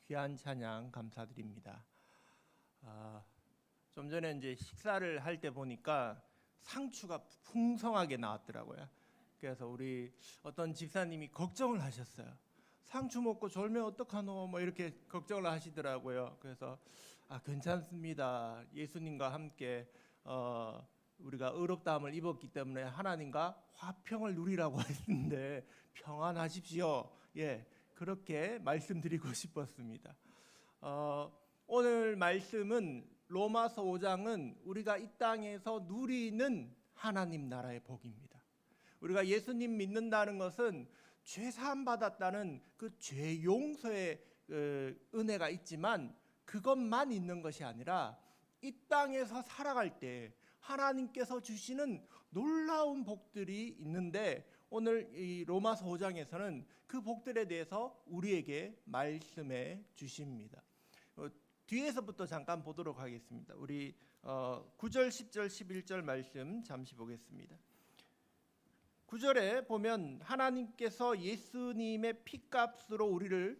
귀한 찬양 감사드립니다. 좀 전에 이제 식사를 할 때 보니까 상추가 풍성하게 나왔더라고요. 그래서 우리 어떤 집사님이 걱정을 하셨어요. 상추 먹고 졸면 어떡하노? 뭐 이렇게 걱정을 하시더라고요. 그래서 괜찮습니다. 예수님과 함께 우리가 의롭다함을 입었기 때문에 하나님과 화평을 누리라고 했는데 평안하십시오. 그렇게 말씀드리고 싶었습니다. 오늘 말씀은 로마서 5장은 우리가 이 땅에서 누리는 하나님 나라의 복입니다. 우리가 예수님 믿는다는 것은 죄 사함 받았다는 그 죄 용서의 은혜가 있지만 그것만 있는 것이 아니라 이 땅에서 살아갈 때 하나님께서 주시는 놀라운 복들이 있는데 오늘 이 로마서 5장에서는 그 복들에 대해서 우리에게 말씀해 주십니다. 뒤에서부터 잠깐 보도록 하겠습니다. 우리 9절, 10절, 11절 말씀 잠시 보겠습니다. 9절에 보면 하나님께서 예수님의 피값으로 우리를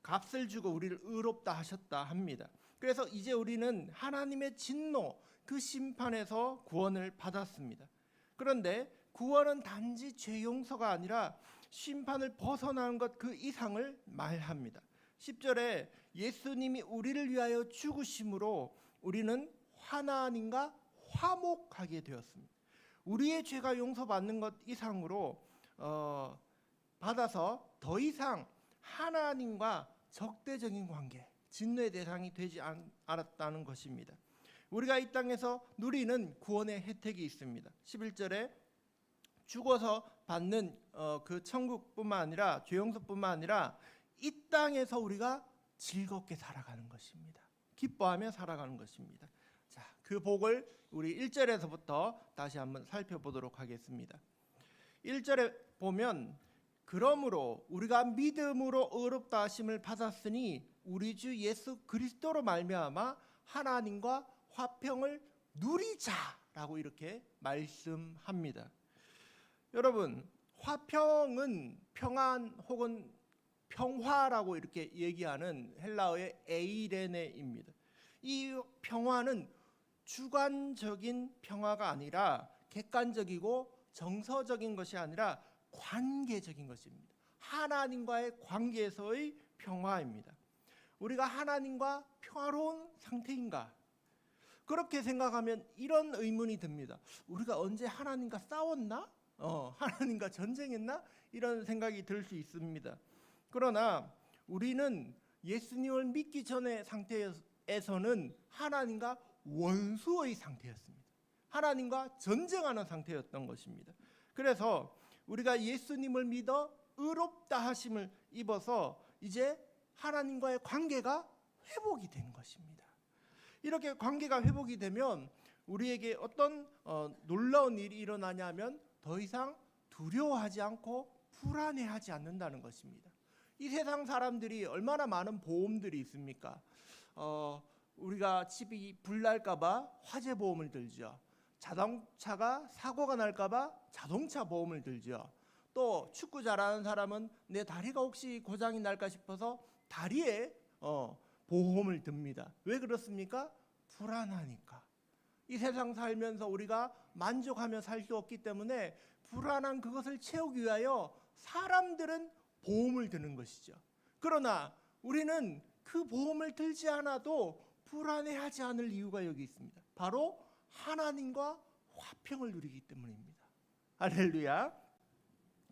값을 주고 우리를 의롭다 하셨다 합니다. 그래서 이제 우리는 하나님의 진노, 그 심판에서 구원을 받았습니다. 그런데 구원은 단지 죄 용서가 아니라 심판을 벗어나는 것 그 이상을 말합니다. 10절에 예수님이 우리를 위하여 죽으심으로 우리는 하나님과 화목하게 되었습니다. 우리의 죄가 용서받는 것 이상으로 받아서 더 이상 하나님과 적대적인 관계, 진노의 대상이 되지 않았다는 것입니다. 우리가 이 땅에서 누리는 구원의 혜택이 있습니다. 11절에 죽어서 받는 그 천국뿐만 아니라 죄 용서뿐만 아니라 이 땅에서 우리가 즐겁게 살아가는 것입니다. 기뻐하며 살아가는 것입니다. 자, 그 복을 우리 1절에서부터 다시 한번 살펴보도록 하겠습니다. 1절에 보면 그러므로 우리가 믿음으로 의롭다 하심을 받았으니 우리 주 예수 그리스도로 말미암아 하나님과 화평을 누리자라고 이렇게 말씀합니다. 여러분, 화평은 평안 혹은 평화라고 이렇게 얘기하는 헬라어의 에이레네입니다. 이 평화는 주관적인 평화가 아니라 객관적이고 정서적인 것이 아니라 관계적인 것입니다. 하나님과의 관계에서의 평화입니다. 우리가 하나님과 평화로운 상태인가? 그렇게 생각하면 이런 의문이 듭니다. 우리가 언제 하나님과 싸웠나? 하나님과 전쟁했나? 이런 생각이 들 수 있습니다. 그러나 우리는 예수님을 믿기 전의 상태에서는 하나님과 원수의 상태였습니다. 하나님과 전쟁하는 상태였던 것입니다. 그래서 우리가 예수님을 믿어 의롭다 하심을 입어서 이제 하나님과의 관계가 회복이 된 것입니다. 이렇게 관계가 회복이 되면 우리에게 어떤 놀라운 일이 일어나냐면 더 이상 두려워하지 않고 불안해하지 않는다는 것입니다. 이 세상 사람들이 얼마나 많은 보험들이 있습니까? 우리가 집이 불날까 봐 화재 보험을 들죠. 자동차가 사고가 날까 봐 자동차 보험을 들죠. 또 축구 잘하는 사람은 내 다리가 혹시 고장이 날까 싶어서 다리에 보험을 듭니다. 왜 그렇습니까? 불안하니까. 이 세상 살면서 우리가 만족하며 살 수 없기 때문에 불안한 그것을 채우기 위하여 사람들은 보험을 드는 것이죠. 그러나 우리는 그 보험을 들지 않아도 불안해하지 않을 이유가 여기 있습니다. 바로 하나님과 화평을 누리기 때문입니다. 할렐루야.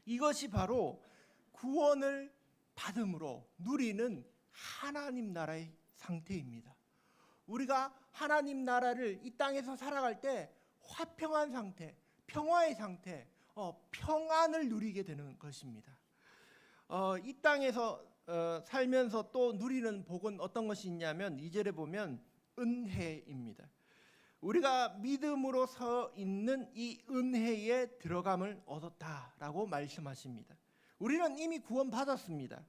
이것이 바로 구원을 받음으로 누리는 하나님 나라의 상태입니다. 우리가 하나님 나라를 이 땅에서 살아갈 때 화평한 상태, 평화의 상태, 평안을 누리게 되는 것입니다. 이 땅에서 살면서 또 누리는 복은 어떤 것이 있냐면 2절에 보면 은혜입니다. 우리가 믿음으로 서 있는 이 은혜에 들어감을 얻었다라고 말씀하십니다. 우리는 이미 구원받았습니다.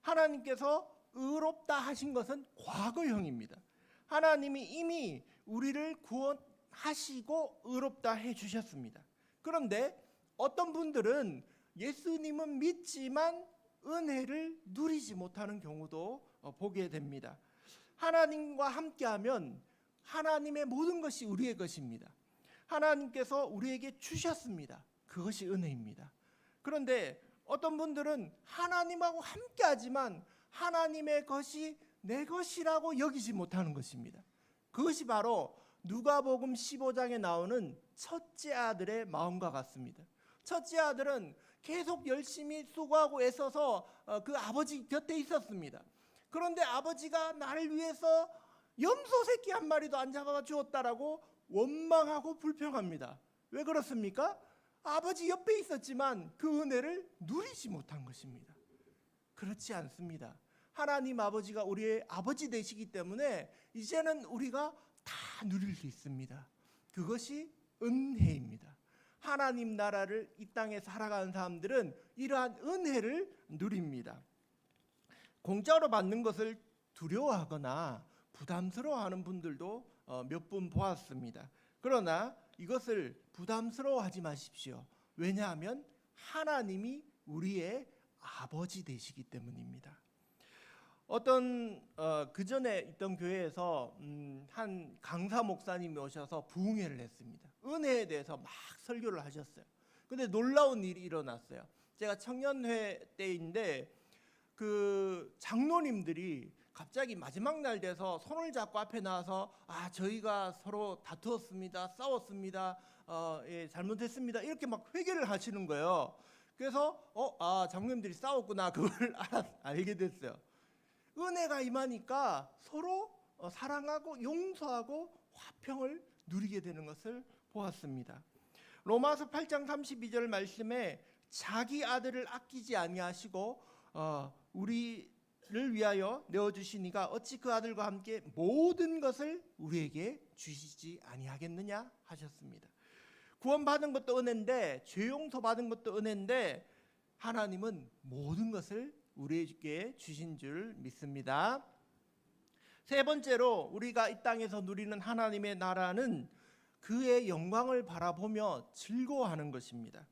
하나님께서 의롭다 하신 것은 과거형입니다. 하나님이 이미 우리를 구원하시고 의롭다 해주셨습니다. 그런데 어떤 분들은 예수님은 믿지만 은혜를 누리지 못하는 경우도 보게 됩니다. 하나님과 함께하면 하나님의 모든 것이 우리의 것입니다. 하나님께서 우리에게 주셨습니다. 그것이 은혜입니다. 그런데 어떤 분들은 하나님하고 함께하지만 하나님의 것이 내 것이라고 여기지 못하는 것입니다. 그것이 바로 누가복음 15장에 나오는 첫째 아들의 마음과 같습니다. 첫째 아들은 계속 열심히 수고하고 애써서 그 아버지 곁에 있었습니다. 그런데 아버지가 나를 위해서 염소 새끼 한 마리도 안 잡아 주었다라고 원망하고 불평합니다. 왜 그렇습니까? 아버지 옆에 있었지만 그 은혜를 누리지 못한 것입니다. 그렇지 않습니다. 하나님 아버지가 우리의 아버지 되시기 때문에 이제는 우리가 다 누릴 수 있습니다. 그것이 은혜입니다. 하나님 나라를 이 땅에 살아가는 사람들은 이러한 은혜를 누립니다. 공짜로 받는 것을 두려워하거나 부담스러워하는 분들도 몇 분 보았습니다. 그러나 이것을 부담스러워하지 마십시오. 왜냐하면 하나님이 우리의 아버지 되시기 때문입니다. 어떤 그 전에 있던 교회에서 한 강사 목사님이 오셔서 부흥회를 했습니다. 은혜에 대해서 막 설교를 하셨어요. 근데 놀라운 일이 일어났어요. 제가 청년회 때인데 그 장로님들이 갑자기 마지막 날 돼서 손을 잡고 앞에 나와서 저희가 서로 다투었습니다, 싸웠습니다, 예, 잘못했습니다 이렇게 막 회개를 하시는 거예요. 그래서 장로님들이 싸웠구나 그걸 알게 됐어요. 은혜가 임하니까 서로 사랑하고 용서하고 화평을 누리게 되는 것을 보았습니다. 로마서 8장 32절 말씀에 자기 아들을 아끼지 아니하시고 우리를 위하여 내어주시니가 어찌 그 아들과 함께 모든 것을 우리에게 주시지 아니하겠느냐 하셨습니다. 구원받은 것도 은혜인데 죄 용서 받은 것도 은혜인데 하나님은 모든 것을 우리에게 주신 줄 믿습니다. 세 번째로 우리가 이 땅에서 누리는 하나님의 나라는 그의 영광을 바라보며 즐거워하는 것입니다.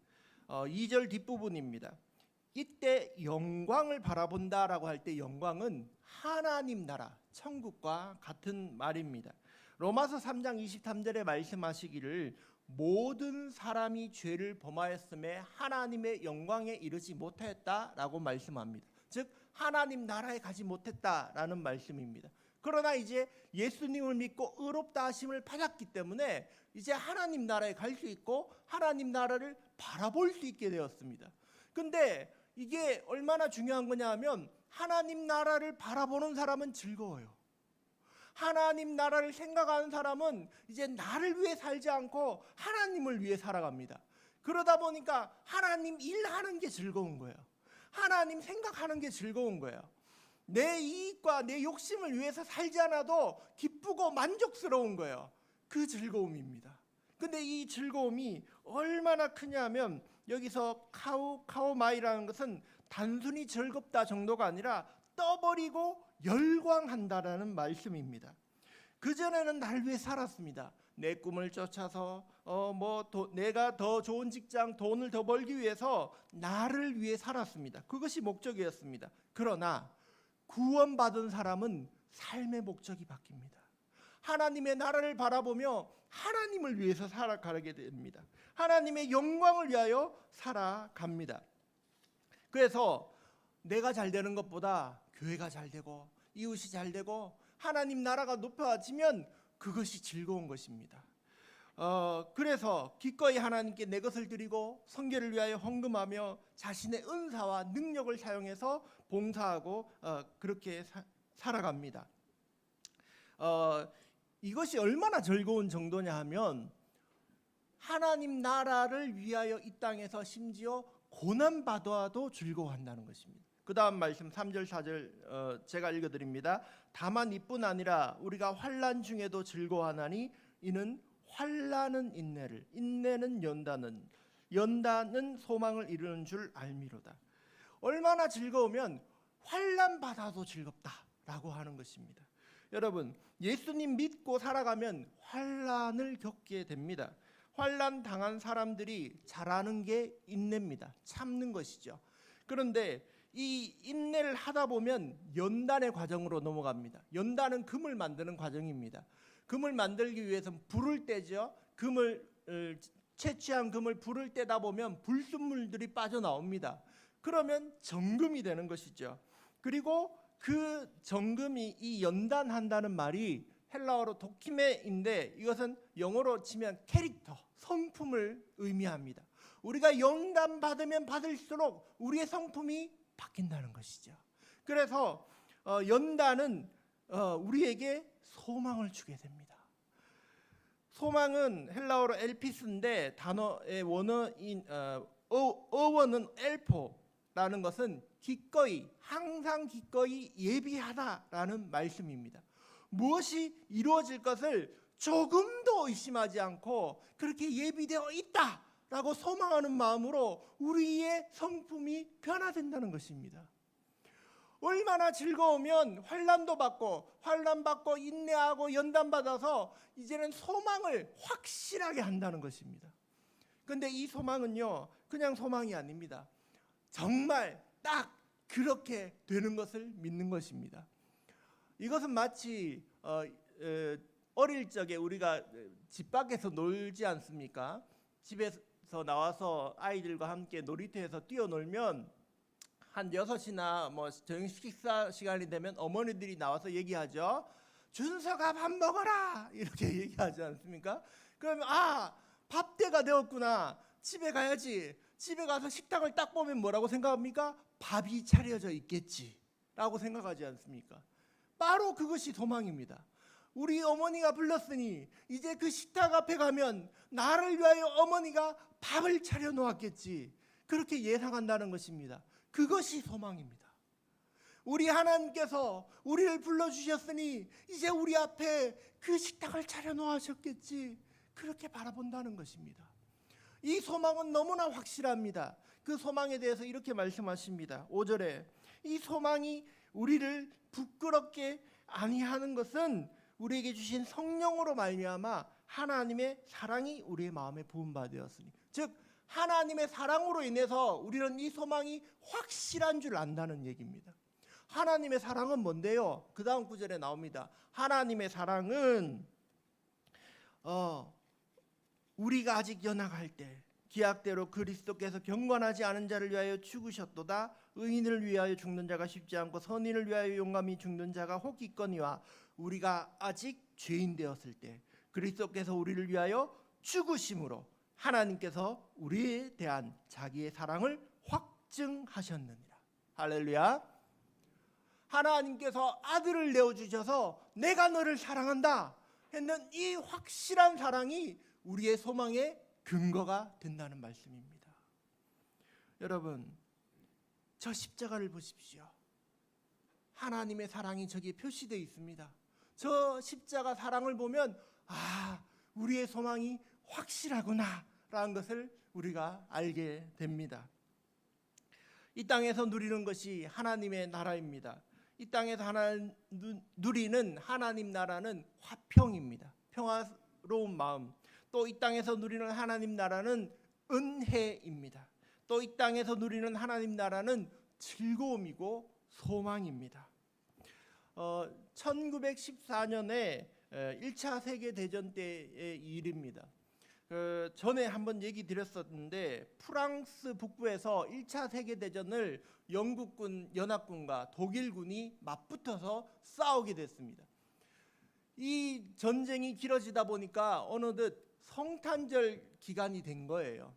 2절 뒷부분입니다. 이때 영광을 바라본다라고 할 때 영광은 하나님 나라, 천국과 같은 말입니다. 로마서 3장 23절에 말씀하시기를 모든 사람이 죄를 범하였음에 하나님의 영광에 이르지 못하였다라고 말씀합니다. 즉 하나님 나라에 가지 못했다라는 말씀입니다. 그러나 이제 예수님을 믿고 의롭다 하심을 받았기 때문에 이제 하나님 나라에 갈 수 있고 하나님 나라를 바라볼 수 있게 되었습니다. 근데 이게 얼마나 중요한 거냐 하면 하나님 나라를 바라보는 사람은 즐거워요. 하나님 나라를 생각하는 사람은 이제 나를 위해 살지 않고 하나님을 위해 살아갑니다. 그러다 보니까 하나님 일하는 게 즐거운 거예요. 하나님 생각하는 게 즐거운 거예요. 내 이익과 내 욕심을 위해서 살지 않아도 기쁘고 만족스러운 거예요. 그 즐거움입니다. 근데 이 즐거움이 얼마나 크냐면 여기서 카오마이라는 것은 단순히 즐겁다 정도가 아니라 떠버리고 열광한다라는 말씀입니다. 그전에는 날 위해 살았습니다. 내 꿈을 쫓아서 내가 더 좋은 직장, 돈을 더 벌기 위해서 나를 위해 살았습니다. 그것이 목적이었습니다. 그러나 구원받은 사람은 삶의 목적이 바뀝니다. 하나님의 나라를 바라보며 하나님을 위해서 살아가게 됩니다. 하나님의 영광을 위하여 살아갑니다. 그래서 내가 잘 되는 것보다 교회가 잘 되고 이웃이 잘 되고 하나님 나라가 높아지면 그것이 즐거운 것입니다. 그래서 기꺼이 하나님께 내 것을 드리고 선교를 위하여 헌금하며 자신의 은사와 능력을 사용해서 봉사하고 그렇게 살아갑니다. 이것이 얼마나 즐거운 정도냐 하면 하나님 나라를 위하여 이 땅에서 심지어 고난받아도 즐거워한다는 것입니다. 그 다음 말씀 3절 4절 제가 읽어드립니다. 다만 이뿐 아니라 우리가 환난 중에도 즐거워하나니 이는 환난은 인내를, 인내는 연단은 소망을 이루는 줄 알미로다. 얼마나 즐거우면 환난 받아도 즐겁다라고 하는 것입니다. 여러분, 예수님 믿고 살아가면 환난을 겪게 됩니다. 환난 당한 사람들이 잘하는 게 인내입니다. 참는 것이죠. 그런데 이 인내를 하다 보면 연단의 과정으로 넘어갑니다. 연단은 금을 만드는 과정입니다. 금을 만들기 위해서는 불을 떼죠. 채취한 금을 불을 떼다 보면 불순물들이 빠져나옵니다. 그러면 정금이 되는 것이죠. 그리고 그 정금이 이 연단한다는 말이 헬라어로 도키메인데 이것은 영어로 치면 캐릭터, 성품을 의미합니다. 우리가 연단 받으면 받을수록 우리의 성품이 바뀐다는 것이죠. 그래서 연단은 우리에게 소망을 주게 됩니다. 소망은 헬라어로 엘피스인데 단어의 어원은 엘포라는 것은 기꺼이, 항상 기꺼이 예비하다라는 말씀입니다. 무엇이 이루어질 것을 조금도 의심하지 않고 그렇게 예비되어 있다라고 소망하는 마음으로 우리의 성품이 변화된다는 것입니다. 얼마나 즐거우면 환난도 받고 인내하고 연단받아서 이제는 소망을 확실하게 한다는 것입니다. 그런데 이 소망은요, 그냥 소망이 아닙니다. 정말 딱 그렇게 되는 것을 믿는 것입니다. 이것은 마치 어릴 적에 우리가 집 밖에서 놀지 않습니까? 집에서 나와서 아이들과 함께 놀이터에서 뛰어놀면 한 6시나 뭐 저녁 식사 시간이 되면 어머니들이 나와서 얘기하죠. 준서가 밥 먹어라 이렇게 얘기하지 않습니까? 그러면 밥때가 되었구나, 집에 가야지. 집에 가서 식탁을 딱 보면 뭐라고 생각합니까? 밥이 차려져 있겠지 라고 생각하지 않습니까? 바로 그것이 소망입니다. 우리 어머니가 불렀으니 이제 그 식탁 앞에 가면 나를 위하여 어머니가 밥을 차려 놓았겠지, 그렇게 예상한다는 것입니다. 그것이 소망입니다. 우리 하나님께서 우리를 불러주셨으니 이제 우리 앞에 그 식탁을 차려 놓으셨겠지, 그렇게 바라본다는 것입니다. 이 소망은 너무나 확실합니다. 그 소망에 대해서 이렇게 말씀하십니다. 5절에 이 소망이 우리를 부끄럽게 아니하는 것은 우리에게 주신 성령으로 말미암아 하나님의 사랑이 우리의 마음에 부음받았으니, 즉 하나님의 사랑으로 인해서 우리는 이 소망이 확실한 줄 안다는 얘기입니다. 하나님의 사랑은 뭔데요? 그 다음 구절에 나옵니다. 하나님의 사랑은 우리가 아직 연약할 때 기약대로 그리스도께서 경건하지 않은 자를 위하여 죽으셨도다. 의인을 위하여 죽는 자가 쉽지 않고 선인을 위하여 용감히 죽는 자가 혹 있거니와 우리가 아직 죄인 되었을 때 그리스도께서 우리를 위하여 죽으심으로 하나님께서 우리에 대한 자기의 사랑을 확증하셨느니라. 할렐루야. 하나님께서 아들을 내어주셔서 내가 너를 사랑한다 했는 이 확실한 사랑이 우리의 소망의 근거가 된다는 말씀입니다. 여러분, 저 십자가를 보십시오. 하나님의 사랑이 저기에 표시되어 있습니다. 저 십자가 사랑을 보면 우리의 소망이 확실하구나 라는 것을 우리가 알게 됩니다. 이 땅에서 누리는 것이 하나님의 나라입니다. 이 땅에서 누리는 하나님 나라는 화평입니다. 평화로운 마음. 또 이 땅에서 누리는 하나님 나라는 은혜입니다. 또 이 땅에서 누리는 하나님 나라는 즐거움이고 소망입니다. 1914년에 1차 세계대전 때의 일입니다. 전에 한번 얘기 드렸었는데 프랑스 북부에서 1차 세계대전을 영국군, 연합군과 독일군이 맞붙어서 싸우게 됐습니다. 이 전쟁이 길어지다 보니까 어느덧 성탄절 기간이 된 거예요.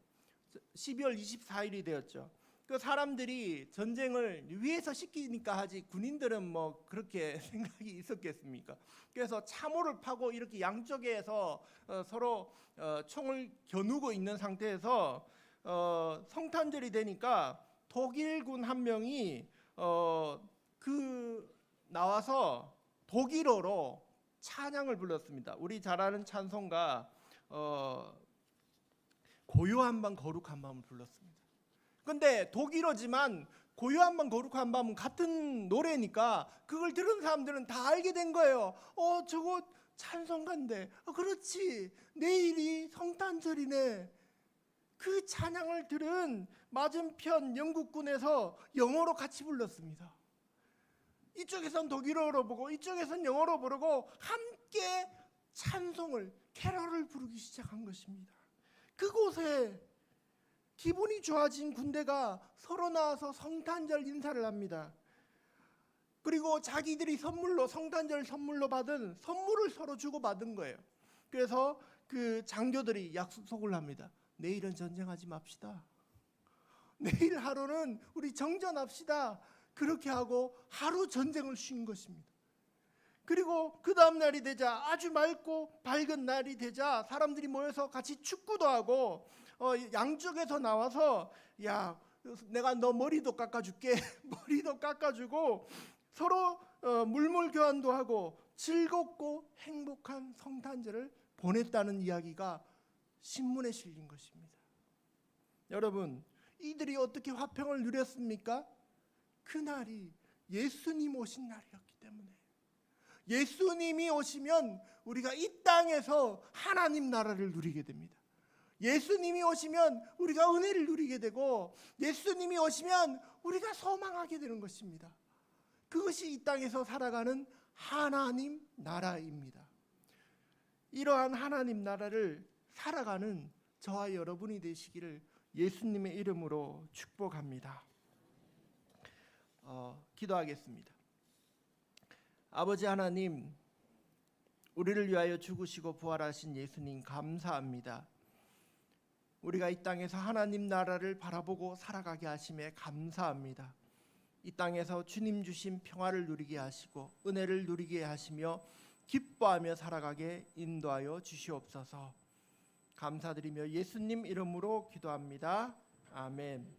12월 24일이 되었죠. 그 사람들이 전쟁을 위에서 시키니까 하지 군인들은 뭐 그렇게 생각이 있었겠습니까? 그래서 참호를 파고 이렇게 양쪽에서 서로 총을 겨누고 있는 상태에서 성탄절이 되니까 독일군 한 명이 나와서 독일어로 찬양을 불렀습니다. 우리 잘 아는 찬송가 고요한 밤 거룩한 밤을 불렀습니다. 근데 독일어지만 고요한 밤 거룩한 밤은 같은 노래니까 그걸 들은 사람들은 다 알게 된 거예요. 저거 찬송가인데, 그렇지, 내일이 성탄절이네. 그 찬양을 들은 맞은편 영국군에서 영어로 같이 불렀습니다. 이쪽에선 독일어로 보고 이쪽에선 영어로 부르고 함께 찬송을, 캐럴을 부르기 시작한 것입니다. 그곳에 기분이 좋아진 군대가 서로 나와서 성탄절 인사를 합니다. 그리고 자기들이 선물로, 성탄절 선물로 받은 선물을 서로 주고받은 거예요. 그래서 그 장교들이 약속을 합니다. 내일은 전쟁하지 맙시다. 내일 하루는 우리 정전합시다. 그렇게 하고 하루 전쟁을 쉰 것입니다. 그리고 그 다음 날이 되자, 아주 맑고 밝은 날이 되자 사람들이 모여서 같이 축구도 하고 양쪽에서 나와서 야, 내가 너 머리도 깎아줄게. 머리도 깎아주고 서로 물물 교환도 하고 즐겁고 행복한 성탄절을 보냈다는 이야기가 신문에 실린 것입니다. 여러분, 이들이 어떻게 화평을 누렸습니까? 그날이 예수님 오신 날이었기 때문에. 예수님이 오시면 우리가 이 땅에서 하나님 나라를 누리게 됩니다. 예수님이 오시면 우리가 은혜를 누리게 되고, 예수님이 오시면 우리가 소망하게 되는 것입니다. 그것이 이 땅에서 살아가는 하나님 나라입니다. 이러한 하나님 나라를 살아가는 저와 여러분이 되시기를 예수님의 이름으로 축복합니다. 기도하겠습니다. 아버지 하나님, 우리를 위하여 죽으시고 부활하신 예수님 감사합니다. 우리가 이 땅에서 하나님 나라를 바라보고 살아가게 하심에 감사합니다. 이 땅에서 주님 주신 평화를 누리게 하시고 은혜를 누리게 하시며 기뻐하며 살아가게 인도하여 주시옵소서. 감사드리며 예수님 이름으로 기도합니다. 아멘.